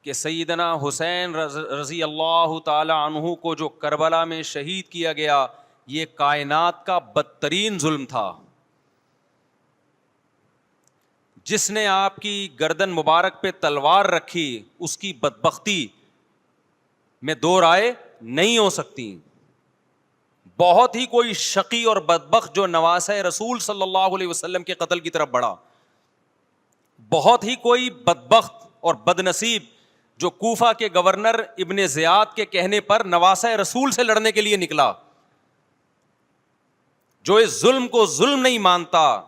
کہ سیدنا حسین رضی اللہ تعالی عنہ کو جو کربلا میں شہید کیا گیا یہ کائنات کا بدترین ظلم تھا. جس نے آپ کی گردن مبارک پہ تلوار رکھی اس کی بدبختی میں دو رائے نہیں ہو سکتی. بہت ہی کوئی شقی اور بدبخت جو نواسہ رسول صلی اللہ علیہ وسلم کے قتل کی طرف بڑھا, بہت ہی کوئی بدبخت اور بدنصیب جو کوفہ کے گورنر ابن زیاد کے کہنے پر نواسہ رسول سے لڑنے کے لیے نکلا, جو اس ظلم کو ظلم نہیں مانتا,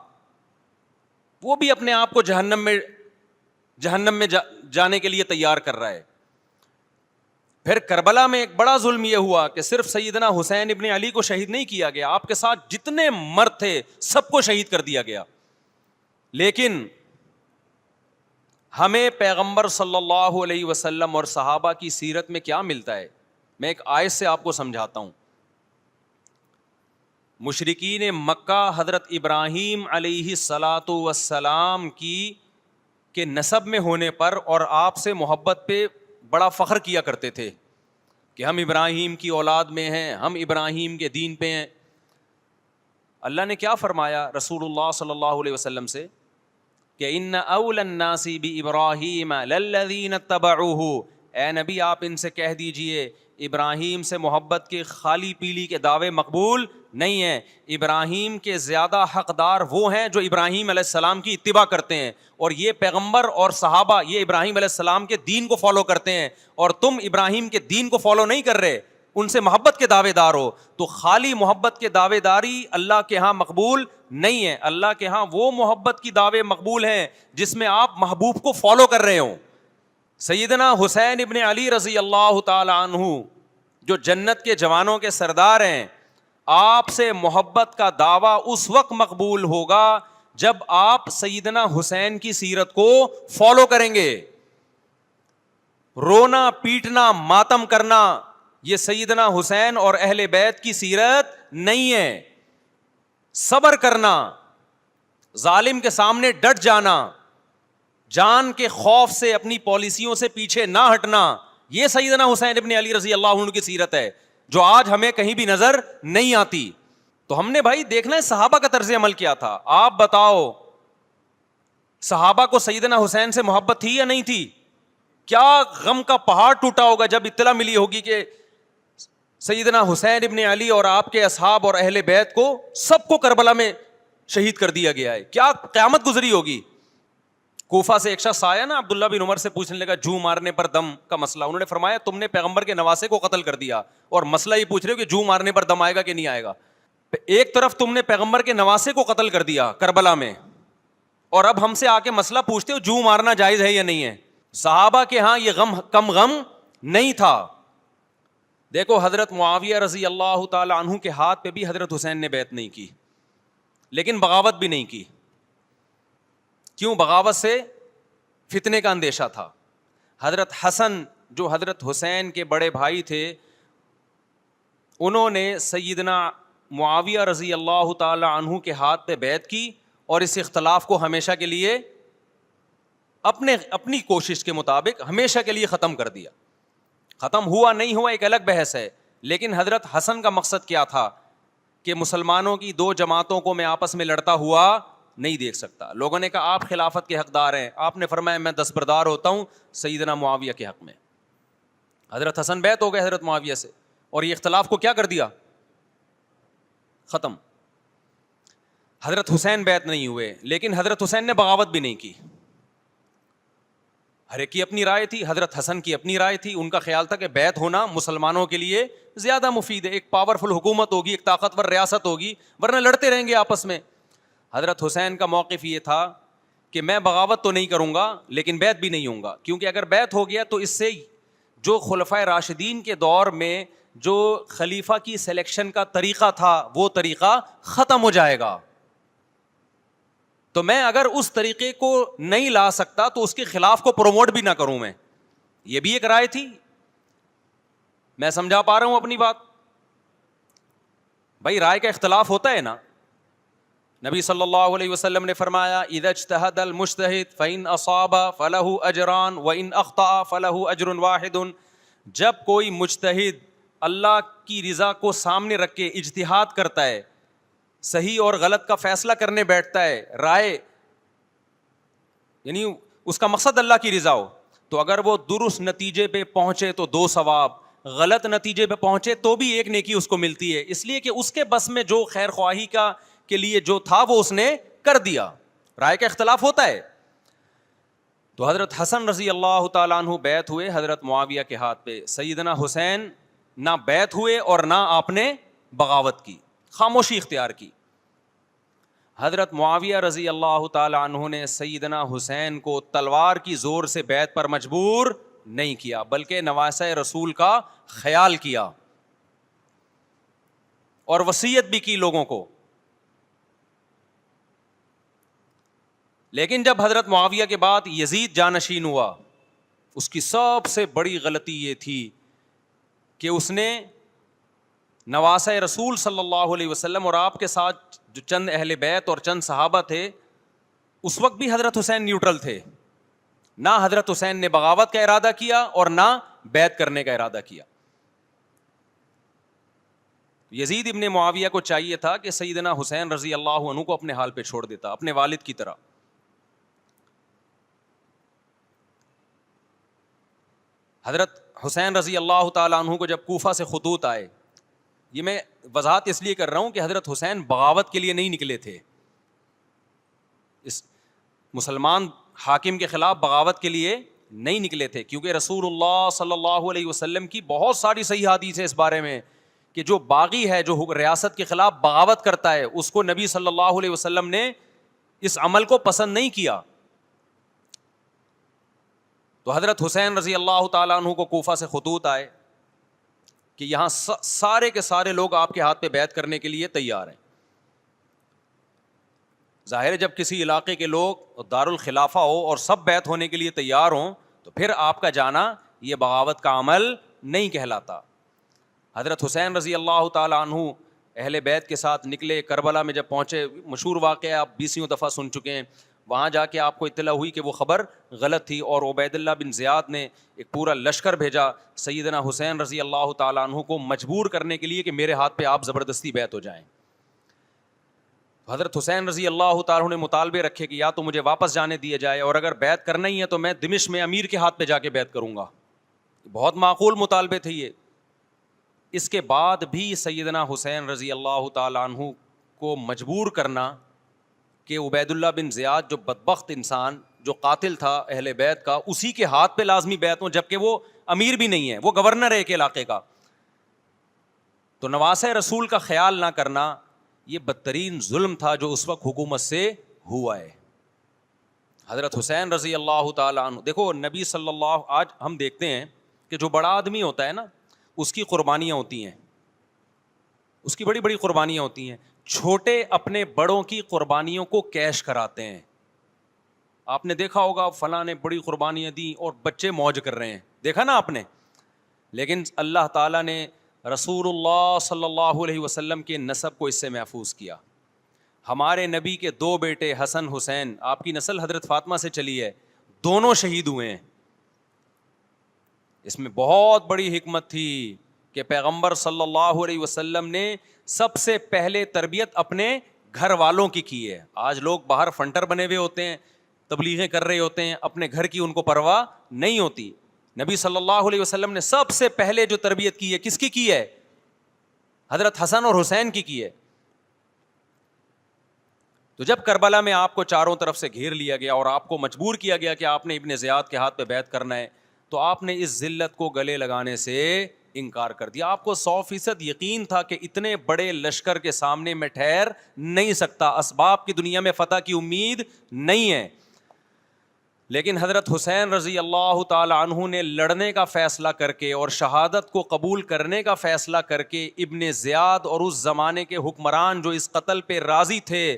وہ بھی اپنے آپ کو جہنم میں جانے کے لیے تیار کر رہا ہے. پھر کربلا میں ایک بڑا ظلم یہ ہوا کہ صرف سیدنا حسین ابن علی کو شہید نہیں کیا گیا, آپ کے ساتھ جتنے مرد تھے سب کو شہید کر دیا گیا. لیکن ہمیں پیغمبر صلی اللہ علیہ وسلم اور صحابہ کی سیرت میں کیا ملتا ہے؟ میں ایک آیت سے آپ کو سمجھاتا ہوں. مشرکین مکہ حضرت ابراہیم علیہ الصلاۃ والسلام کے نسب میں ہونے پر اور آپ سے محبت پہ بڑا فخر کیا کرتے تھے کہ ہم ابراہیم کی اولاد میں ہیں, ہم ابراہیم کے دین پہ ہیں. اللہ نے کیا فرمایا رسول اللہ صلی اللہ علیہ وسلم سے کہ ان اول الناس بابراہیم للذین اتبعوہ, اے نبی آپ ان سے کہہ دیجئے ابراہیم سے محبت کے خالی پیلی کے دعوے مقبول نہیں ہیں. ابراہیم کے زیادہ حقدار وہ ہیں جو ابراہیم علیہ السلام کی اتباع کرتے ہیں, اور یہ پیغمبر اور صحابہ یہ ابراہیم علیہ السلام کے دین کو فالو کرتے ہیں, اور تم ابراہیم کے دین کو فالو نہیں کر رہے, ان سے محبت کے دعوے دار ہو. تو خالی محبت کے دعوے داری اللہ کے ہاں مقبول نہیں ہے. اللہ کے ہاں وہ محبت کی دعوے مقبول ہیں جس میں آپ محبوب کو فالو کر رہے ہوں. سیدنا حسین ابن علی رضی اللہ تعالی عنہ جو جنت کے جوانوں کے سردار ہیں, آپ سے محبت کا دعویٰ اس وقت مقبول ہوگا جب آپ سیدنا حسین کی سیرت کو فالو کریں گے. رونا پیٹنا ماتم کرنا یہ سیدنا حسین اور اہل بیت کی سیرت نہیں ہے. صبر کرنا, ظالم کے سامنے ڈٹ جانا, جان کے خوف سے اپنی پالیسیوں سے پیچھے نہ ہٹنا, یہ سیدنا حسین ابن علی رضی اللہ عنہ کی سیرت ہے جو آج ہمیں کہیں بھی نظر نہیں آتی. تو ہم نے بھائی دیکھنا ہے صحابہ کا طرز عمل کیا تھا. آپ بتاؤ صحابہ کو سیدنا حسین سے محبت تھی یا نہیں تھی؟ کیا غم کا پہاڑ ٹوٹا ہوگا جب اطلاع ملی ہوگی کہ سیدنا حسین ابن علی اور آپ کے اصحاب اور اہل بیت کو سب کو کربلا میں شہید کر دیا گیا ہے. کیا قیامت گزری ہوگی. کوفہ سے ایک شخص آیا نا, عبداللہ بن عمر سے پوچھنے لگا جو مارنے پر دم کا مسئلہ. انہوں نے فرمایا تم نے پیغمبر کے نواسے کو قتل کر دیا اور مسئلہ یہ پوچھ رہے ہو کہ جو مارنے پر دم آئے گا کہ نہیں آئے گا. ایک طرف تم نے پیغمبر کے نواسے کو قتل کر دیا کربلا میں, اور اب ہم سے آ کے مسئلہ پوچھتے ہو جو مارنا جائز ہے یا نہیں ہے. صحابہ کے ہاں یہ غم کم غم نہیں تھا. دیکھو حضرت معاویہ رضی اللہ تعالی عنہ کے ہاتھ پہ بھی حضرت حسین نے بیعت نہیں کی, لیکن بغاوت بھی نہیں کی. کیوں؟ بغاوت سے فتنے کا اندیشہ تھا. حضرت حسن جو حضرت حسین کے بڑے بھائی تھے, انہوں نے سیدنا معاویہ رضی اللہ تعالی عنہ کے ہاتھ پہ بیعت کی اور اس اختلاف کو ہمیشہ کے لیے اپنی کوشش کے مطابق ہمیشہ کے لیے ختم کر دیا. ختم ہوا نہیں ہوا ایک الگ بحث ہے, لیکن حضرت حسن کا مقصد کیا تھا کہ مسلمانوں کی دو جماعتوں کو میں آپس میں لڑتا ہوا نہیں دیکھ سکتا. لوگوں نے کہا آپ خلافت کے حقدار ہیں, آپ نے فرمایا میں دستبردار ہوتا ہوں سیدنا معاویہ کے حق میں. حضرت حسن بیعت ہو گئے حضرت معاویہ سے, اور یہ اختلاف کو کیا کر دیا؟ ختم. حضرت حسین بیعت نہیں ہوئے, لیکن حضرت حسین نے بغاوت بھی نہیں کی. ہر ایک کی اپنی رائے تھی, حضرت حسن کی اپنی رائے تھی. ان کا خیال تھا کہ بیعت ہونا مسلمانوں کے لیے زیادہ مفید ہے, ایک پاورفل حکومت ہوگی, ایک طاقتور ریاست ہوگی, ورنہ لڑتے رہیں گے آپس میں. حضرت حسین کا موقف یہ تھا کہ میں بغاوت تو نہیں کروں گا لیکن بیعت بھی نہیں ہوں گا, کیونکہ اگر بیعت ہو گیا تو اس سے جو خلفائے راشدین کے دور میں جو خلیفہ کی سلیکشن کا طریقہ تھا وہ طریقہ ختم ہو جائے گا. تو میں اگر اس طریقے کو نہیں لا سکتا تو اس کے خلاف کو پروموٹ بھی نہ کروں میں. یہ بھی ایک رائے تھی. میں سمجھا پا رہا ہوں اپنی بات؟ بھائی رائے کا اختلاف ہوتا ہے نا, نبی صلی اللہ علیہ وسلم نے فرمایا اذا اجتہد المجتہد فإن اصاب فلہ اجران وإن اخطأ فلہ اجر واحد. جب کوئی مجتہد اللہ کی رضا کو سامنے رکھ کے اجتہاد کرتا ہے, صحیح اور غلط کا فیصلہ کرنے بیٹھتا ہے, رائے یعنی اس کا مقصد اللہ کی رضا ہو, تو اگر وہ درست نتیجے پہ پہنچے تو 2 ثواب, غلط نتیجے پہ پہنچے تو بھی 1 نیکی اس کو ملتی ہے, اس لیے کہ اس کے بس میں جو خیر خواہی کا کے لیے جو تھا وہ اس نے کر دیا. رائے کا اختلاف ہوتا ہے. تو حضرت حسن رضی اللہ تعالیٰ عنہ بیعت ہوئے حضرت معاویہ کے ہاتھ پہ. سیدنا حسین نہ بیعت ہوئے اور نہ آپ نے بغاوت کی, خاموشی اختیار کی. حضرت معاویہ رضی اللہ تعالیٰ عنہ نے سیدنا حسین کو تلوار کی زور سے بیعت پر مجبور نہیں کیا, بلکہ نواسہ رسول کا خیال کیا اور وصیت بھی کی لوگوں کو. لیکن جب حضرت معاویہ کے بعد یزید جانشین ہوا, اس کی سب سے بڑی غلطی یہ تھی کہ اس نے نواسہ رسول صلی اللہ علیہ وسلم اور آپ کے ساتھ جو چند اہل بیت اور چند صحابہ تھے, اس وقت بھی حضرت حسین نیوٹرل تھے. نہ حضرت حسین نے بغاوت کا ارادہ کیا اور نہ بیعت کرنے کا ارادہ کیا. یزید ابن معاویہ کو چاہیے تھا کہ سیدنا حسین رضی اللہ عنہ کو اپنے حال پہ چھوڑ دیتا, اپنے والد کی طرح. حضرت حسین رضی اللہ تعالیٰ عنہ کو جب کوفہ سے خطوط آئے, یہ میں وضاحت اس لیے کر رہا ہوں کہ حضرت حسین بغاوت کے لیے نہیں نکلے تھے, اس مسلمان حاکم کے خلاف بغاوت کے لیے نہیں نکلے تھے, کیونکہ رسول اللہ صلی اللہ علیہ وسلم کی بہت ساری صحیح حدیث ہے اس بارے میں کہ جو باغی ہے, جو ریاست کے خلاف بغاوت کرتا ہے, اس کو نبی صلی اللہ علیہ وسلم نے اس عمل کو پسند نہیں کیا. تو حضرت حسین رضی اللہ تعالیٰ عنہ کو کوفہ سے خطوط آئے کہ یہاں سارے کے سارے لوگ آپ کے ہاتھ پہ بیعت کرنے کے لیے تیار ہیں. ظاہر ہے جب کسی علاقے کے لوگ دارالخلافہ ہو اور سب بیعت ہونے کے لیے تیار ہوں تو پھر آپ کا جانا یہ بغاوت کا عمل نہیں کہلاتا. حضرت حسین رضی اللہ تعالیٰ عنہ اہل بیت کے ساتھ نکلے. کربلا میں جب پہنچے, مشہور واقعہ آپ 20 دفعہ سن چکے ہیں, وہاں جا کے آپ کو اطلاع ہوئی کہ وہ خبر غلط تھی اور عبید اللہ بن زیاد نے ایک پورا لشکر بھیجا سیدنا حسین رضی اللہ تعالیٰ عنہ کو مجبور کرنے کے لیے کہ میرے ہاتھ پہ آپ زبردستی بیعت ہو جائیں. حضرت حسین رضی اللہ تعالیٰ عنہ نے مطالبے رکھے کہ یا تو مجھے واپس جانے دیا جائے, اور اگر بیعت کرنا ہی ہے تو میں دمشق میں امیر کے ہاتھ پہ جا کے بیعت کروں گا. بہت معقول مطالبے تھے یہ. اس کے بعد بھی سیدنا حسین رضی اللہ تعالیٰ عنہ کو مجبور کرنا کہ عبید اللہ بن زیاد جو بدبخت انسان, جو قاتل تھا اہل بیت کا, اسی کے ہاتھ پہ لازمی بیعت ہوں, جبکہ وہ امیر بھی نہیں ہے, وہ گورنر ہے ایک علاقے کا. تو نواسہ رسول کا خیال نہ کرنا یہ بدترین ظلم تھا جو اس وقت حکومت سے ہوا ہے. حضرت حسین رضی اللہ تعالیٰ عنہ, دیکھو نبی صلی اللہ, آج ہم دیکھتے ہیں کہ جو بڑا آدمی ہوتا ہے نا, اس کی قربانیاں ہوتی ہیں, اس کی بڑی بڑی قربانیاں ہوتی ہیں. چھوٹے اپنے بڑوں کی قربانیوں کو کیش کراتے ہیں. آپ نے دیکھا ہوگا فلاں نے بڑی قربانیاں دیں اور بچے موج کر رہے ہیں, دیکھا نا آپ نے. لیکن اللہ تعالیٰ نے رسول اللہ صلی اللہ علیہ وسلم کے نسب کو اس سے محفوظ کیا. ہمارے نبی کے 2 بیٹے حسن حسین, آپ کی نسل حضرت فاطمہ سے چلی ہے, دونوں شہید ہوئے ہیں. اس میں بہت بڑی حکمت تھی کہ پیغمبر صلی اللہ علیہ وسلم نے سب سے پہلے تربیت اپنے گھر والوں کی ہے. آج لوگ باہر فنٹر بنے ہوئے ہوتے ہیں, تبلیغیں کر رہے ہوتے ہیں, اپنے گھر کی ان کو پرواہ نہیں ہوتی. نبی صلی اللہ علیہ وسلم نے سب سے پہلے جو تربیت کی ہے, کس کی ہے؟ حضرت حسن اور حسین کی ہے. تو جب کربلا میں آپ کو چاروں طرف سے گھیر لیا گیا اور آپ کو مجبور کیا گیا کہ آپ نے ابن زیاد کے ہاتھ پہ بیعت کرنا ہے, تو آپ نے اس ذلت کو گلے لگانے سے انکار کر دیا. آپ کو 100% یقین تھا کہ اتنے بڑے لشکر کے سامنے میں ٹھہر نہیں سکتا, اسباب کی دنیا میں فتح کی امید نہیں ہے. لیکن حضرت حسین رضی اللہ تعالی عنہ نے لڑنے کا فیصلہ کر کے اور شہادت کو قبول کرنے کا فیصلہ کر کے ابن زیاد اور اس زمانے کے حکمران جو اس قتل پہ راضی تھے,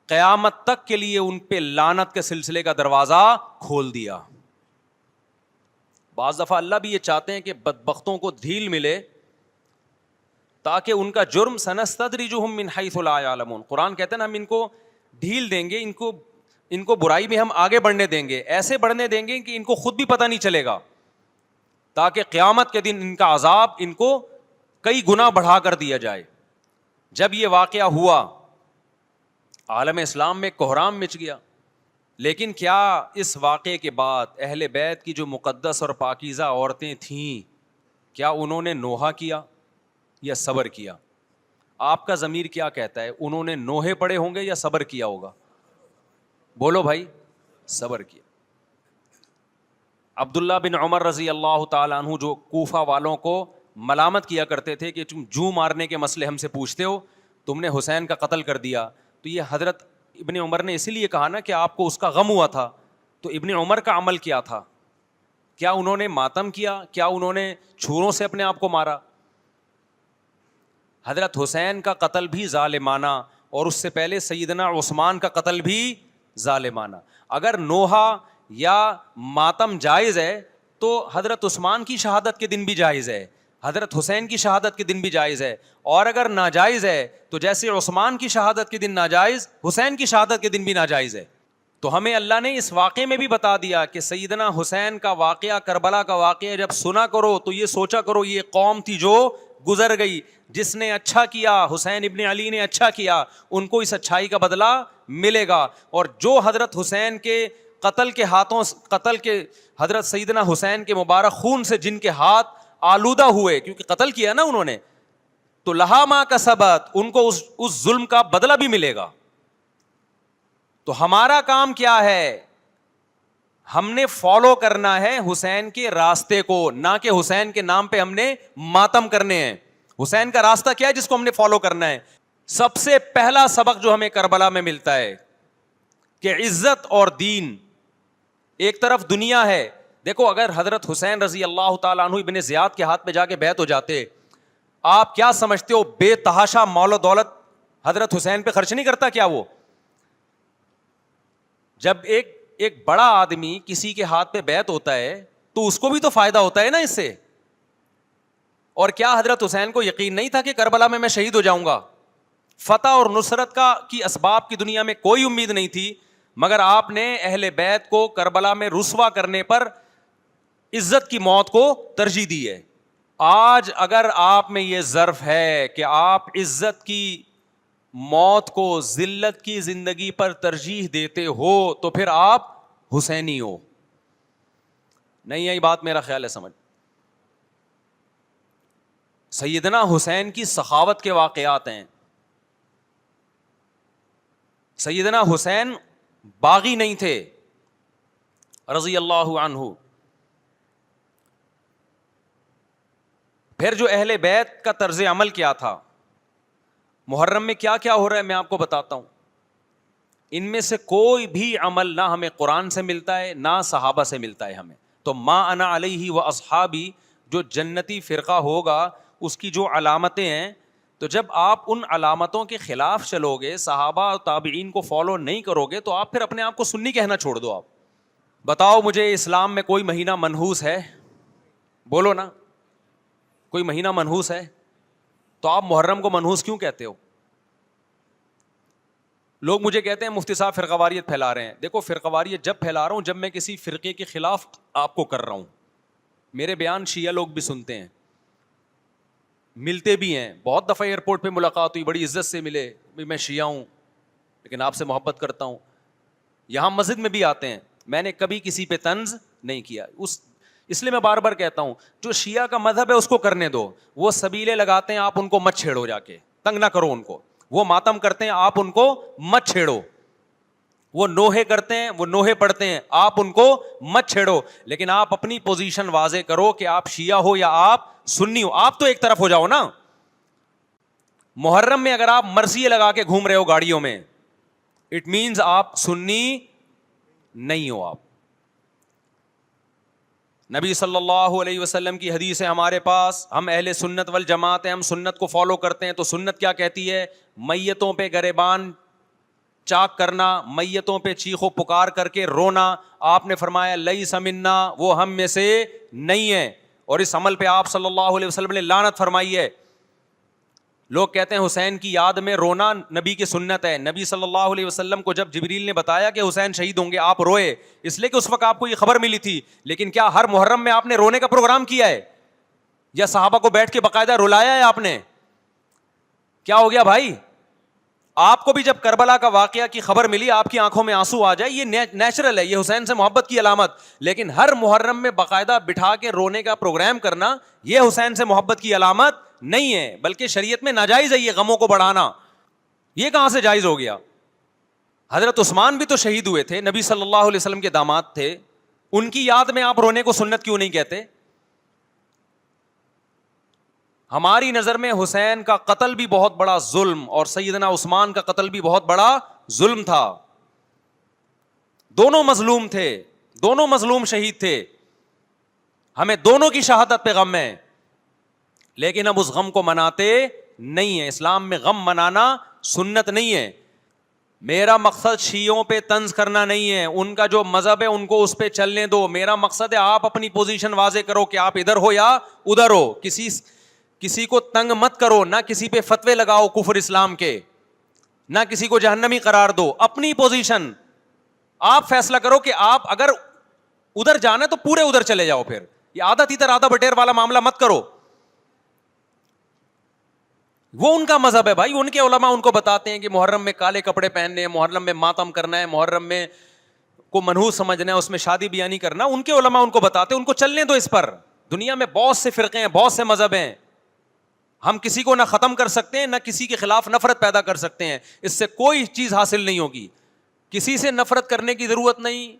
قیامت تک کے لیے ان پہ لعنت کے سلسلے کا دروازہ کھول دیا. بعض دفعہ اللہ بھی یہ چاہتے ہیں کہ بدبختوں کو ڈھیل ملے تاکہ ان کا جرم سنستدرجہم من حیث لا یعلمون. قرآن کہتے ہیں نا ہم ان کو ڈھیل دیں گے, ان کو برائی میں ہم آگے بڑھنے دیں گے, ایسے بڑھنے دیں گے کہ ان کو خود بھی پتہ نہیں چلے گا, تاکہ قیامت کے دن ان کا عذاب ان کو کئی گنا بڑھا کر دیا جائے. جب یہ واقعہ ہوا عالم اسلام میں کوہرام مچ گیا. لیکن کیا اس واقعے کے بعد اہل بیت کی جو مقدس اور پاکیزہ عورتیں تھیں, کیا انہوں نے نوحہ کیا یا صبر کیا؟ آپ کا ضمیر کیا کہتا ہے, انہوں نے نوحے پڑے ہوں گے یا صبر کیا ہوگا؟ بولو بھائی. صبر کیا. عبداللہ بن عمر رضی اللہ تعالیٰ عنہ جو کوفہ والوں کو ملامت کیا کرتے تھے کہ تم جو مارنے کے مسئلے ہم سے پوچھتے ہو, تم نے حسین کا قتل کر دیا. تو یہ حضرت ابن عمر نے اسی لیے کہا نا کہ آپ کو اس کا غم ہوا تھا. تو ابن عمر کا عمل کیا تھا؟ کیا انہوں نے ماتم کیا؟ کیا انہوں نے چھوروں سے اپنے آپ کو مارا؟ حضرت حسین کا قتل بھی ظالمانہ, اور اس سے پہلے سیدنا عثمان کا قتل بھی ظالمانہ. اگر نوحہ یا ماتم جائز ہے تو حضرت عثمان کی شہادت کے دن بھی جائز ہے, حضرت حسین کی شہادت کے دن بھی جائز ہے. اور اگر ناجائز ہے تو جیسے عثمان کی شہادت کے دن ناجائز, حسین کی شہادت کے دن بھی ناجائز ہے. تو ہمیں اللہ نے اس واقعے میں بھی بتا دیا کہ سیدنا حسین کا واقعہ, کربلا کا واقعہ جب سنا کرو تو یہ سوچا کرو یہ قوم تھی جو گزر گئی, جس نے اچھا کیا, حسین ابن علی نے اچھا کیا, ان کو اس اچھائی کا بدلہ ملے گا. اور جو حضرت حسین کے قتل کے ہاتھوں, قتل کے حضرت سیدنا حسین کے مبارک خون سے جن کے ہاتھ آلودہ ہوئے, کیونکہ قتل کیا نا انہوں نے, تو لہا ما کسبت, ان کو اس ظلم کا بدلہ بھی ملے گا. تو ہمارا کام کیا ہے؟ ہم نے فالو کرنا ہے حسین کے راستے کو, نہ کہ حسین کے نام پہ ہم نے ماتم کرنے ہیں. حسین کا راستہ کیا ہے جس کو ہم نے فالو کرنا ہے؟ سب سے پہلا سبق جو ہمیں کربلا میں ملتا ہے کہ عزت اور دین, ایک طرف دنیا ہے. دیکھو اگر حضرت حسین رضی اللہ تعالیٰ عنہ ابن زیاد کے ہاتھ پہ جا کے بیعت ہو جاتے, آپ کیا سمجھتے ہو بے تحاشا مال و دولت حضرت حسین پہ خرچ نہیں کرتا کیا وہ؟ جب ایک بڑا آدمی کسی کے ہاتھ پہ بیعت ہوتا ہے تو اس کو بھی تو فائدہ ہوتا ہے نا اس سے. اور کیا حضرت حسین کو یقین نہیں تھا کہ کربلا میں شہید ہو جاؤں گا؟ فتح اور نصرت کی اسباب کی دنیا میں کوئی امید نہیں تھی, مگر آپ نے اہل بیت کو کربلا میں رسوا کرنے پر عزت کی موت کو ترجیح دی ہے. آج اگر آپ میں یہ ظرف ہے کہ آپ عزت کی موت کو ذلت کی زندگی پر ترجیح دیتے ہو تو پھر آپ حسینی ہو. نہیں آئی بات؟ میرا خیال ہے سمجھ. سیدنا حسین کی سخاوت کے واقعات ہیں. سیدنا حسین باغی نہیں تھے رضی اللہ عنہ. پھر جو اہل بیت کا طرز عمل کیا تھا, محرم میں کیا کیا ہو رہا ہے میں آپ کو بتاتا ہوں. ان میں سے کوئی بھی عمل نہ ہمیں قرآن سے ملتا ہے نہ صحابہ سے ملتا ہے ہمیں. تو ما انا علیہ و اصحابی, جو جنتی فرقہ ہوگا اس کی جو علامتیں ہیں, تو جب آپ ان علامتوں کے خلاف چلو گے, صحابہ اور تابعین کو فالو نہیں کرو گے, تو آپ پھر اپنے آپ کو سنی کہنا چھوڑ دو. آپ بتاؤ مجھے اسلام میں کوئی مہینہ منحوس ہے؟ بولو نا, کوئی مہینہ منحوس ہے؟ تو آپ محرم کو منحوس کیوں کہتے ہو؟ لوگ مجھے کہتے ہیں مفتی صاحب فرقہ واریت پھیلا رہے ہیں. دیکھو فرقہ واریت جب پھیلا رہا ہوں جب میں کسی فرقے کے خلاف آپ کو کر رہا ہوں. میرے بیان شیعہ لوگ بھی سنتے ہیں, ملتے بھی ہیں. بہت دفعہ ایئرپورٹ پہ ملاقات ہوئی, بڑی عزت سے ملے, میں شیعہ ہوں لیکن آپ سے محبت کرتا ہوں. یہاں مسجد میں بھی آتے ہیں, میں نے کبھی کسی پہ طنز نہیں کیا. اس لیے میں بار بار کہتا ہوں جو شیعہ کا مذہب ہے اس کو کرنے دو. وہ سبیلے لگاتے ہیں, آپ ان کو مت چھیڑو, جا کے تنگ نہ کرو ان کو. وہ ماتم کرتے ہیں, آپ ان کو مت چھیڑو. وہ نوحے کرتے ہیں, وہ نوحے پڑھتے ہیں, آپ ان کو مت چھیڑو. لیکن آپ اپنی پوزیشن واضح کرو کہ آپ شیعہ ہو یا آپ سنی ہو. آپ تو ایک طرف ہو جاؤ نا. محرم میں اگر آپ مرثیے لگا کے گھوم رہے ہو گاڑیوں میں, اٹ مینز آپ سنی نہیں ہو. آپ نبی صلی اللہ علیہ وسلم کی حدیث ہے ہمارے پاس, ہم اہل سنت والجماعت ہیں, ہم سنت کو فالو کرتے ہیں. تو سنت کیا کہتی ہے؟ میتوں پہ گریبان چاک کرنا, میتوں پہ چیخ و پکار کر کے رونا. آپ نے فرمایا لیس منا, وہ ہم میں سے نہیں ہے. اور اس عمل پہ آپ صلی اللہ علیہ وسلم نے لعنت فرمائی ہے. لوگ کہتے ہیں حسین کی یاد میں رونا نبی کی سنت ہے. نبی صلی اللہ علیہ وسلم کو جب جبریل نے بتایا کہ حسین شہید ہوں گے, آپ روئے, اس لیے کہ اس وقت آپ کو یہ خبر ملی تھی. لیکن کیا ہر محرم میں آپ نے رونے کا پروگرام کیا ہے, یا صحابہ کو بیٹھ کے باقاعدہ رلایا ہے آپ نے؟ کیا ہو گیا بھائی؟ آپ کو بھی جب کربلا کا واقعہ کی خبر ملی آپ کی آنکھوں میں آنسو آ جائے, یہ نیچرل ہے, یہ حسین سے محبت کی علامت. لیکن ہر محرم میں باقاعدہ بٹھا کے رونے کا پروگرام کرنا یہ حسین سے محبت کی علامت نہیں ہے, بلکہ شریعت میں ناجائز ہے یہ غموں کو بڑھانا. یہ کہاں سے جائز ہو گیا؟ حضرت عثمان بھی تو شہید ہوئے تھے, نبی صلی اللہ علیہ وسلم کے داماد تھے, ان کی یاد میں آپ رونے کو سنت کیوں نہیں کہتے؟ ہماری نظر میں حسین کا قتل بھی بہت بڑا ظلم, اور سیدنا عثمان کا قتل بھی بہت بڑا ظلم تھا. دونوں مظلوم تھے, دونوں مظلوم شہید تھے, ہمیں دونوں کی شہادت پہ غم ہے, لیکن اب اس غم کو مناتے نہیں ہیں. اسلام میں غم منانا سنت نہیں ہے. میرا مقصد شیعوں پہ طنز کرنا نہیں ہے, ان کا جو مذہب ہے ان کو اس پہ چلنے دو. میرا مقصد ہے آپ اپنی پوزیشن واضح کرو کہ آپ ادھر ہو یا ادھر ہو. کسی کو تنگ مت کرو, نہ کسی پہ فتوے لگاؤ کفر اسلام کے, نہ کسی کو جہنمی قرار دو. اپنی پوزیشن آپ فیصلہ کرو کہ آپ اگر ادھر جانا ہے تو پورے ادھر چلے جاؤ. پھر یہ آدھا تیتر آدھا بٹیر والا معاملہ مت کرو. وہ ان کا مذہب ہے بھائی, ان کے علماء ان کو بتاتے ہیں کہ محرم میں کالے کپڑے پہننے ہیں, محرم میں ماتم کرنا ہے, محرم میں کو منحوس سمجھنا ہے, اس میں شادی بیانی کرنا. ان کے علماء ان کو بتاتے ہیں, ان کو چلنے دو اس پر. دنیا میں بہت سے فرقے ہیں, بہت سے مذہب ہیں, ہم کسی کو نہ ختم کر سکتے ہیں نہ کسی کے خلاف نفرت پیدا کر سکتے ہیں. اس سے کوئی چیز حاصل نہیں ہوگی. کسی سے نفرت کرنے کی ضرورت نہیں,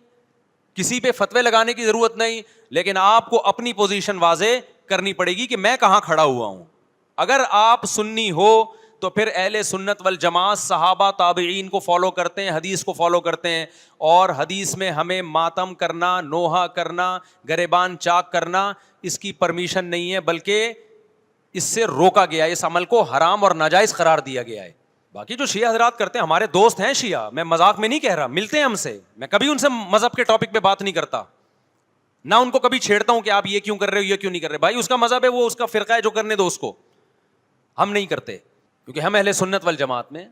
کسی پہ فتوے لگانے کی ضرورت نہیں, لیکن آپ کو اپنی پوزیشن واضح کرنی پڑے گی کہ میں کہاں کھڑا ہوا ہوں. اگر آپ سنی ہو تو پھر اہل سنت والجماعت صحابہ تابعین کو فالو کرتے ہیں, حدیث کو فالو کرتے ہیں, اور حدیث میں ہمیں ماتم کرنا, نوحہ کرنا, گریبان چاک کرنا اس کی پرمیشن نہیں ہے, بلکہ اس سے روکا گیا ہے, اس عمل کو حرام اور ناجائز قرار دیا گیا ہے. باقی جو شیعہ حضرات کرتے ہیں, ہمارے دوست ہیں شیعہ, میں مذاق میں نہیں کہہ رہا, ملتے ہیں ہم سے, میں کبھی ان سے مذہب کے ٹاپک پہ بات نہیں کرتا, نہ ان کو کبھی چھیڑتا ہوں کہ آپ یہ کیوں کر رہے ہو, یہ کیوں نہیں کر رہے. بھائی اس کا مذہب ہے, وہ اس کا فرقہ ہے, جو کرنے دو اس کو, ہم نہیں کرتے, کیونکہ ہم اہل سنت والجماعت میں